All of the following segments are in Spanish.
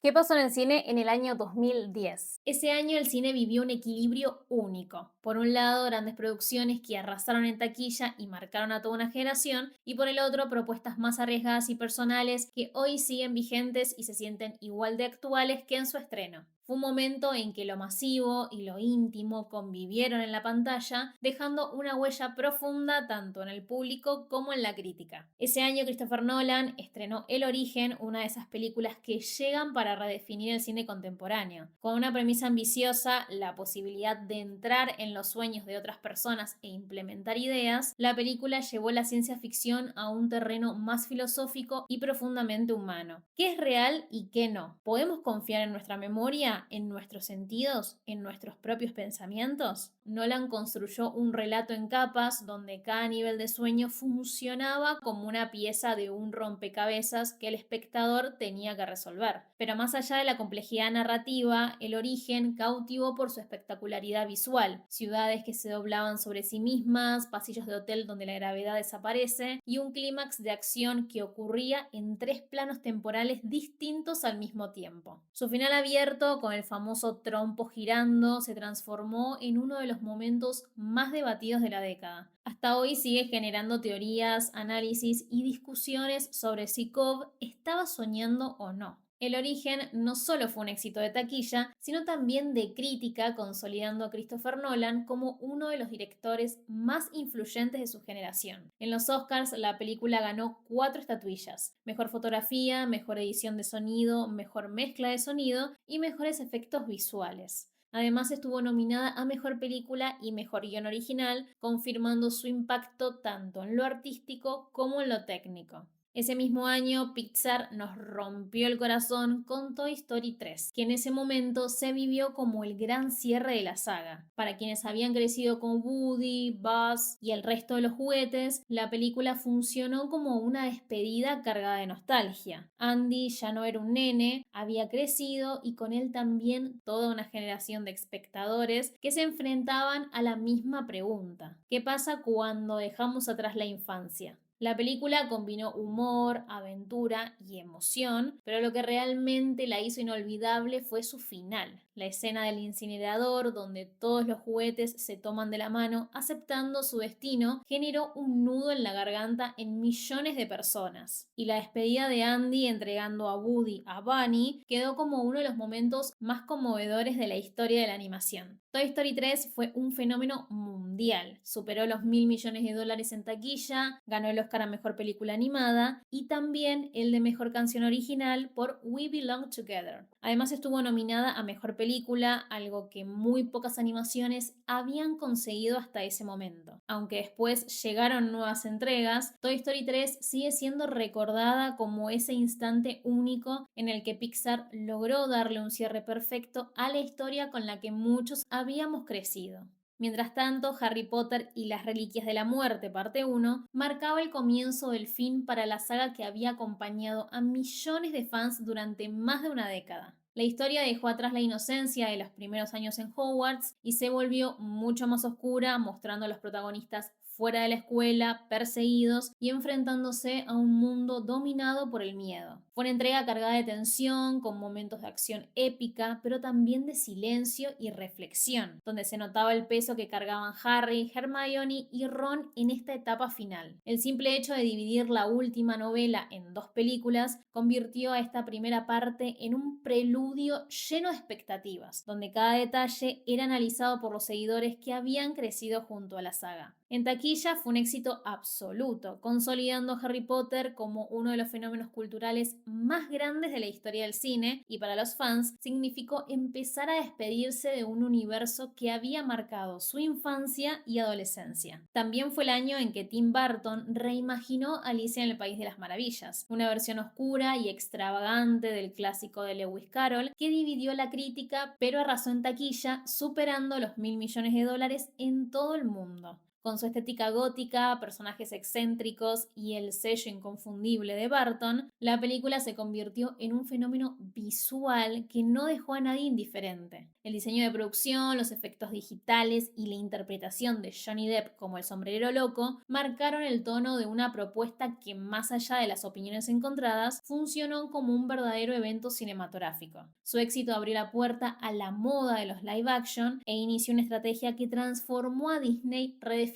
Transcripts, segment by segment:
¿Qué pasó en el cine en el año 2010? Ese año el cine vivió un equilibrio único. Por un lado, grandes producciones que arrasaron en taquilla y marcaron a toda una generación, y por el otro, propuestas más arriesgadas y personales que hoy siguen vigentes y se sienten igual de actuales que en su estreno. Fue un momento en que lo masivo y lo íntimo convivieron en la pantalla, dejando una huella profunda tanto en el público como en la crítica. Ese año Christopher Nolan estrenó El Origen, una de esas películas que llegan para redefinir el cine contemporáneo. Con una premisa ambiciosa, la posibilidad de entrar en los sueños de otras personas e implementar ideas, la película llevó la ciencia ficción a un terreno más filosófico y profundamente humano. ¿Qué es real y qué no? ¿Podemos confiar en nuestra memoria, en nuestros sentidos, en nuestros propios pensamientos? Nolan construyó un relato en capas donde cada nivel de sueño funcionaba como una pieza de un rompecabezas que el espectador tenía que resolver. Pero más allá de la complejidad narrativa, El Origen cautivó por su espectacularidad visual: ciudades que se doblaban sobre sí mismas, pasillos de hotel donde la gravedad desaparece y un clímax de acción que ocurría en tres planos temporales distintos al mismo tiempo. Su final abierto, con el famoso trompo girando, se transformó en uno de los momentos más debatidos de la década. Hasta hoy sigue generando teorías, análisis y discusiones sobre si Cobb estaba soñando o no. El Origen no solo fue un éxito de taquilla, sino también de crítica, consolidando a Christopher Nolan como uno de los directores más influyentes de su generación. En los Oscars, la película ganó 4 estatuillas: mejor fotografía, mejor edición de sonido, mejor mezcla de sonido y mejores efectos visuales. Además, estuvo nominada a Mejor Película y Mejor Guión Original, confirmando su impacto tanto en lo artístico como en lo técnico. Ese mismo año, Pixar nos rompió el corazón con Toy Story 3, que en ese momento se vivió como el gran cierre de la saga. Para quienes habían crecido con Woody, Buzz y el resto de los juguetes, la película funcionó como una despedida cargada de nostalgia. Andy ya no era un nene, había crecido y con él también toda una generación de espectadores que se enfrentaban a la misma pregunta: ¿qué pasa cuando dejamos atrás la infancia? La película combinó humor, aventura y emoción, pero lo que realmente la hizo inolvidable fue su final: la escena del incinerador, donde todos los juguetes se toman de la mano aceptando su destino, generó un nudo en la garganta en millones de personas. Y la despedida de Andy entregando a Woody a Bunny quedó como uno de los momentos más conmovedores de la historia de la animación. Toy Story 3 fue un fenómeno mundial, superó los $1.000 millones en taquilla, ganó el Oscar a Mejor Película Animada y también el de Mejor Canción Original por We Belong Together. Además, estuvo nominada a Mejor Película, algo que muy pocas animaciones habían conseguido hasta ese momento. Aunque después llegaron nuevas entregas, Toy Story 3 sigue siendo recordada como ese instante único en el que Pixar logró darle un cierre perfecto a la historia con la que muchos habíamos crecido. Mientras tanto, Harry Potter y las Reliquias de la Muerte, parte 1, marcaba el comienzo del fin para la saga que había acompañado a millones de fans durante más de una década. La historia dejó atrás la inocencia de los primeros años en Hogwarts y se volvió mucho más oscura, mostrando a los protagonistas fuera de la escuela, perseguidos y enfrentándose a un mundo dominado por el miedo. Fue una entrega cargada de tensión, con momentos de acción épica, pero también de silencio y reflexión, donde se notaba el peso que cargaban Harry, Hermione y Ron en esta etapa final. El simple hecho de dividir la última novela en 2 películas convirtió a esta primera parte en un preludio lleno de expectativas, donde cada detalle era analizado por los seguidores que habían crecido junto a la saga. En taquilla fue un éxito absoluto, consolidando a Harry Potter como uno de los fenómenos culturales más grandes de la historia del cine, y para los fans significó empezar a despedirse de un universo que había marcado su infancia y adolescencia. También fue el año en que Tim Burton reimaginó Alicia en el País de las Maravillas, una versión oscura y extravagante del clásico de Lewis Carroll que dividió la crítica pero arrasó en taquilla, superando los $1.000 millones en todo el mundo. Con su estética gótica, personajes excéntricos y el sello inconfundible de Burton, la película se convirtió en un fenómeno visual que no dejó a nadie indiferente. El diseño de producción, los efectos digitales y la interpretación de Johnny Depp como el sombrerero loco marcaron el tono de una propuesta que, más allá de las opiniones encontradas, funcionó como un verdadero evento cinematográfico. Su éxito abrió la puerta a la moda de los live action e inició una estrategia que transformó a Disney, redefiniendo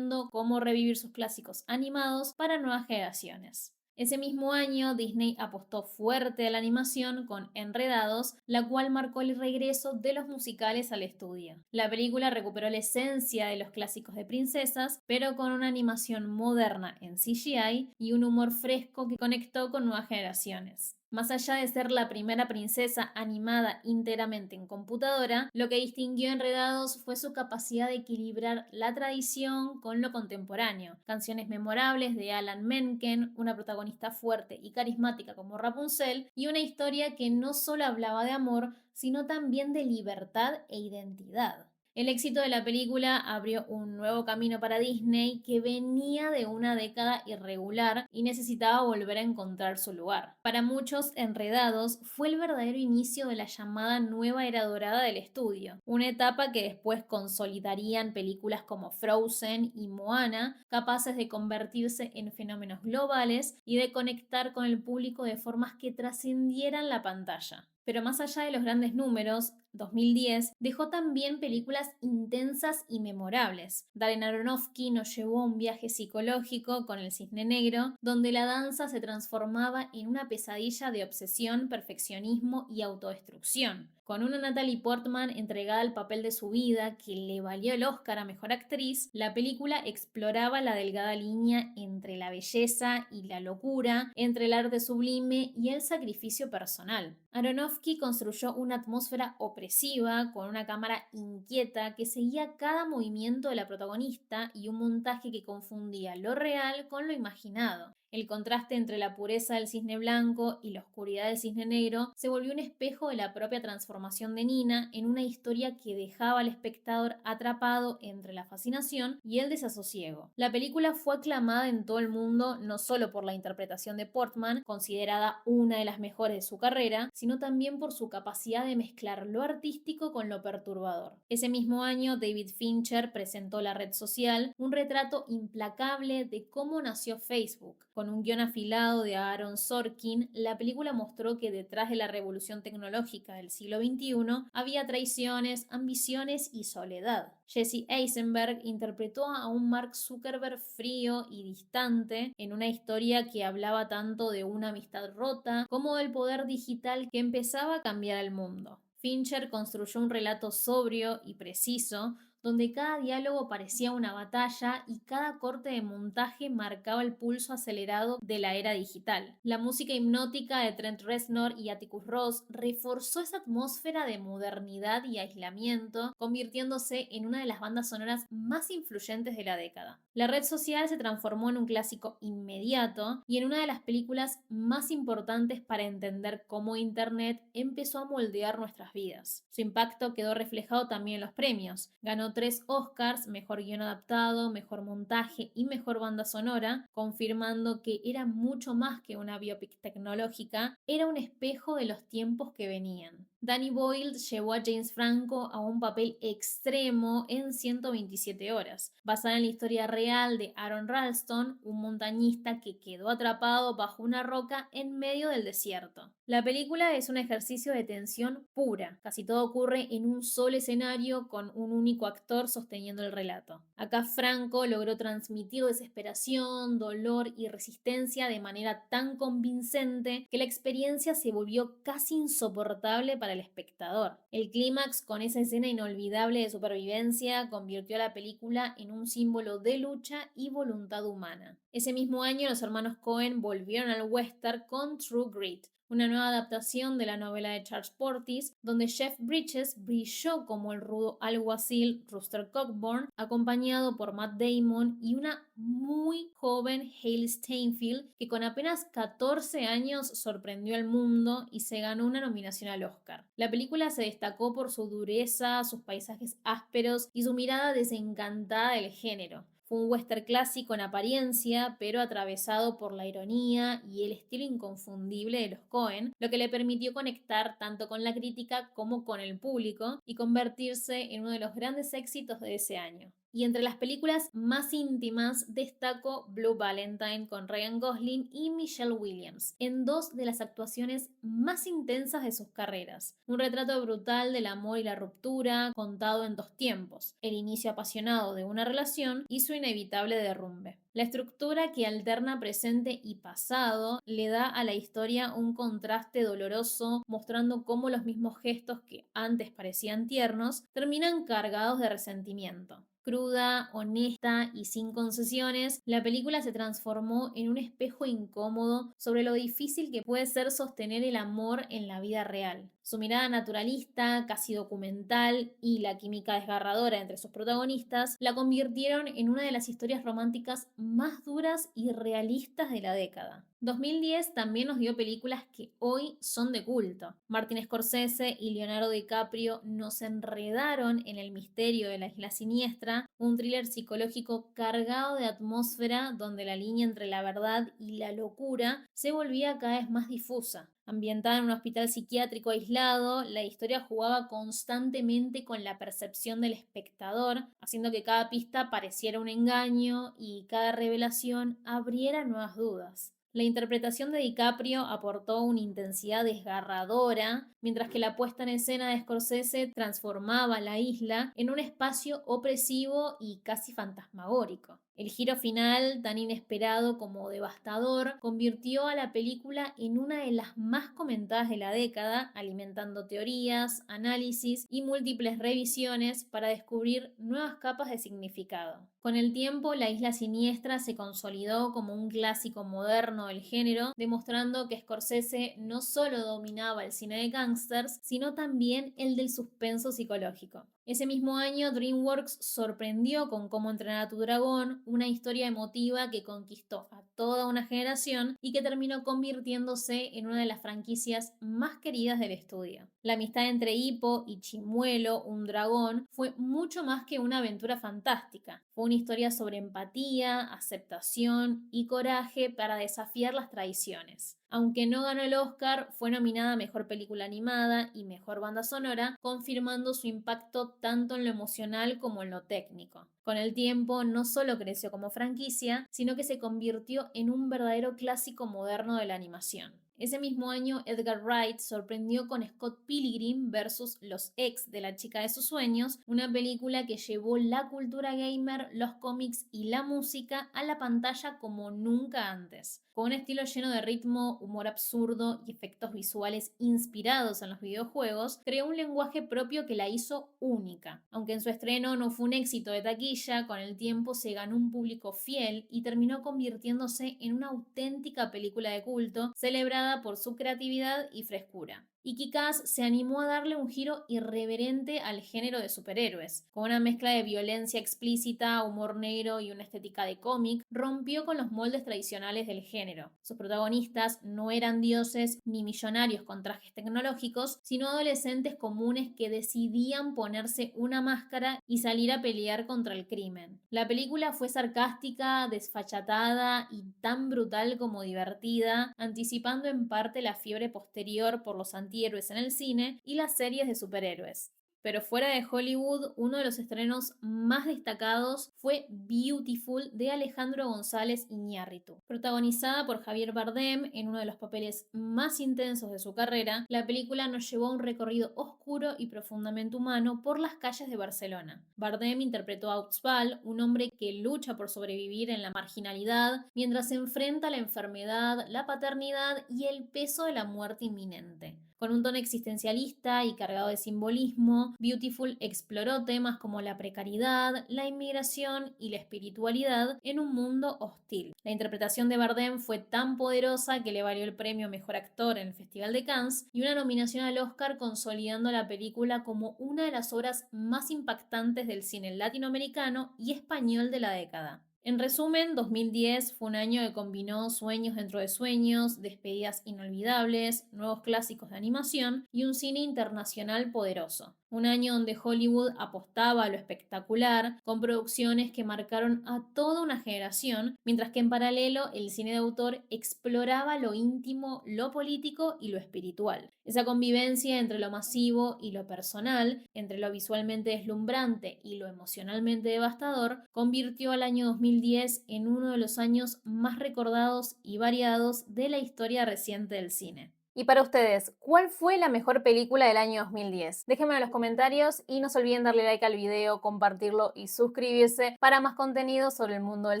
cómo revivir sus clásicos animados para nuevas generaciones. Ese mismo año, Disney apostó fuerte a la animación con Enredados, la cual marcó el regreso de los musicales al estudio. La película recuperó la esencia de los clásicos de princesas, pero con una animación moderna en CGI y un humor fresco que conectó con nuevas generaciones. Más allá de ser la primera princesa animada íntegramente en computadora, lo que distinguió a Enredados fue su capacidad de equilibrar la tradición con lo contemporáneo. Canciones memorables de Alan Menken, una protagonista fuerte y carismática como Rapunzel, y una historia que no solo hablaba de amor, sino también de libertad e identidad. El éxito de la película abrió un nuevo camino para Disney que venía de una década irregular y necesitaba volver a encontrar su lugar. Para muchos, Enredados fue el verdadero inicio de la llamada nueva era dorada del estudio, una etapa que después consolidarían películas como Frozen y Moana, capaces de convertirse en fenómenos globales y de conectar con el público de formas que trascendieran la pantalla. Pero más allá de los grandes números, 2010 dejó también películas intensas y memorables. Darren Aronofsky nos llevó a un viaje psicológico con El Cisne Negro, donde la danza se transformaba en una pesadilla de obsesión, perfeccionismo y autodestrucción. Con una Natalie Portman entregada al papel de su vida, que le valió el Oscar a Mejor Actriz, la película exploraba la delgada línea entre la belleza y la locura, entre el arte sublime y el sacrificio personal. Aronofsky construyó una atmósfera opresiva, con una cámara inquieta que seguía cada movimiento de la protagonista y un montaje que confundía lo real con lo imaginado. El contraste entre la pureza del cisne blanco y la oscuridad del cisne negro se volvió un espejo de la propia transformación de Nina en una historia que dejaba al espectador atrapado entre la fascinación y el desasosiego. La película fue aclamada en todo el mundo no solo por la interpretación de Portman, considerada una de las mejores de su carrera, sino también por su capacidad de mezclar lo artístico con lo perturbador. Ese mismo año, David Fincher presentó La Red Social, un retrato implacable de cómo nació Facebook. Con un guión afilado de Aaron Sorkin, la película mostró que detrás de la revolución tecnológica del siglo XXI había traiciones, ambiciones y soledad. Jesse Eisenberg interpretó a un Mark Zuckerberg frío y distante en una historia que hablaba tanto de una amistad rota como del poder digital que empezaba a cambiar el mundo. Fincher construyó un relato sobrio y preciso, donde cada diálogo parecía una batalla y cada corte de montaje marcaba el pulso acelerado de la era digital. La música hipnótica de Trent Reznor y Atticus Ross reforzó esa atmósfera de modernidad y aislamiento, convirtiéndose en una de las bandas sonoras más influyentes de la década. La Red Social se transformó en un clásico inmediato y en una de las películas más importantes para entender cómo Internet empezó a moldear nuestras vidas. Su impacto quedó reflejado también en los premios. Ganó 3 Oscars, mejor guión adaptado, mejor montaje y mejor banda sonora, confirmando que era mucho más que una biopic tecnológica, era un espejo de los tiempos que venían. Danny Boyle llevó a James Franco a un papel extremo en 127 horas, basada en la historia real de Aaron Ralston, un montañista que quedó atrapado bajo una roca en medio del desierto. La película es un ejercicio de tensión pura, casi todo ocurre en un solo escenario con un único actor sosteniendo el relato. Acá Franco logró transmitir desesperación, dolor y resistencia de manera tan convincente que la experiencia se volvió casi insoportable para el espectador. El clímax, con esa escena inolvidable de supervivencia, convirtió a la película en un símbolo de lucha y voluntad humana. Ese mismo año, los hermanos Coen volvieron al western con True Grit, una nueva adaptación de la novela de Charles Portis, donde Jeff Bridges brilló como el rudo alguacil Rooster Cogburn, acompañado por Matt Damon y una muy joven Hailee Steinfeld, que con apenas 14 años sorprendió al mundo y se ganó una nominación al Oscar. La película se destacó por su dureza, sus paisajes ásperos y su mirada desencantada del género. Fue un western clásico en apariencia, pero atravesado por la ironía y el estilo inconfundible de los Coen, lo que le permitió conectar tanto con la crítica como con el público y convertirse en uno de los grandes éxitos de ese año. Y entre las películas más íntimas destaco Blue Valentine con Ryan Gosling y Michelle Williams, en dos de las actuaciones más intensas de sus carreras. Un retrato brutal del amor y la ruptura, contado en dos tiempos, el inicio apasionado de una relación y su inevitable derrumbe. La estructura que alterna presente y pasado le da a la historia un contraste doloroso, mostrando cómo los mismos gestos que antes parecían tiernos terminan cargados de resentimiento. Cruda, honesta y sin concesiones, la película se transformó en un espejo incómodo sobre lo difícil que puede ser sostener el amor en la vida real. Su mirada naturalista, casi documental, y la química desgarradora entre sus protagonistas la convirtieron en una de las historias románticas más duras y realistas de la década. 2010 también nos dio películas que hoy son de culto. Martin Scorsese y Leonardo DiCaprio nos enredaron en el misterio de la Isla Siniestra, un thriller psicológico cargado de atmósfera donde la línea entre la verdad y la locura se volvía cada vez más difusa. Ambientada en un hospital psiquiátrico aislado, la historia jugaba constantemente con la percepción del espectador, haciendo que cada pista pareciera un engaño y cada revelación abriera nuevas dudas. La interpretación de DiCaprio aportó una intensidad desgarradora, mientras que la puesta en escena de Scorsese transformaba la isla en un espacio opresivo y casi fantasmagórico. El giro final, tan inesperado como devastador, convirtió a la película en una de las más comentadas de la década, alimentando teorías, análisis y múltiples revisiones para descubrir nuevas capas de significado. Con el tiempo, La Isla Siniestra se consolidó como un clásico moderno del género, demostrando que Scorsese no solo dominaba el cine de gángsters, sino también el del suspenso psicológico. Ese mismo año, DreamWorks sorprendió con Cómo entrenar a tu dragón, una historia emotiva que conquistó a toda una generación y que terminó convirtiéndose en una de las franquicias más queridas del estudio. La amistad entre Hippo y Chimuelo, un dragón, fue mucho más que una aventura fantástica. Fue una historia sobre empatía, aceptación y coraje para desafiar las tradiciones. Aunque no ganó el Oscar, fue nominada a Mejor Película Animada y Mejor Banda Sonora, confirmando su impacto tanto en lo emocional como en lo técnico. Con el tiempo, no solo creció como franquicia, sino que se convirtió en un verdadero clásico moderno de la animación. Ese mismo año, Edgar Wright sorprendió con Scott Pilgrim versus Los ex de la chica de sus sueños, una película que llevó la cultura gamer, los cómics y la música a la pantalla como nunca antes. Con un estilo lleno de ritmo, humor absurdo y efectos visuales inspirados en los videojuegos, creó un lenguaje propio que la hizo única. Aunque en su estreno no fue un éxito de taquilla, con el tiempo se ganó un público fiel y terminó convirtiéndose en una auténtica película de culto, celebrada por su creatividad y frescura. Y Kick-Ass se animó a darle un giro irreverente al género de superhéroes. Con una mezcla de violencia explícita, humor negro y una estética de cómic, rompió con los moldes tradicionales del género. Sus protagonistas no eran dioses ni millonarios con trajes tecnológicos, sino adolescentes comunes que decidían ponerse una máscara y salir a pelear contra el crimen. La película fue sarcástica, desfachatada y tan brutal como divertida, anticipando en parte la fiebre posterior por los antihéroes en el cine y las series de superhéroes. Pero fuera de Hollywood, uno de los estrenos más destacados fue Beautiful de Alejandro González Iñárritu. Protagonizada por Javier Bardem en uno de los papeles más intensos de su carrera, la película nos llevó a un recorrido oscuro y profundamente humano por las calles de Barcelona. Bardem interpretó a Uxbal, un hombre que lucha por sobrevivir en la marginalidad mientras se enfrenta a la enfermedad, la paternidad y el peso de la muerte inminente. Con un tono existencialista y cargado de simbolismo, Beautiful exploró temas como la precariedad, la inmigración y la espiritualidad en un mundo hostil. La interpretación de Bardem fue tan poderosa que le valió el premio Mejor Actor en el Festival de Cannes y una nominación al Oscar, consolidando la película como una de las obras más impactantes del cine latinoamericano y español de la década. En resumen, 2010 fue un año que combinó sueños dentro de sueños, despedidas inolvidables, nuevos clásicos de animación y un cine internacional poderoso. Un año donde Hollywood apostaba a lo espectacular, con producciones que marcaron a toda una generación, mientras que en paralelo el cine de autor exploraba lo íntimo, lo político y lo espiritual. Esa convivencia entre lo masivo y lo personal, entre lo visualmente deslumbrante y lo emocionalmente devastador, convirtió al año 2010 en uno de los años más recordados y variados de la historia reciente del cine. Y para ustedes, ¿cuál fue la mejor película del año 2010? Déjenmelo en los comentarios y no se olviden darle like al video, compartirlo y suscribirse para más contenido sobre el mundo del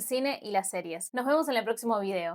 cine y las series. Nos vemos en el próximo video.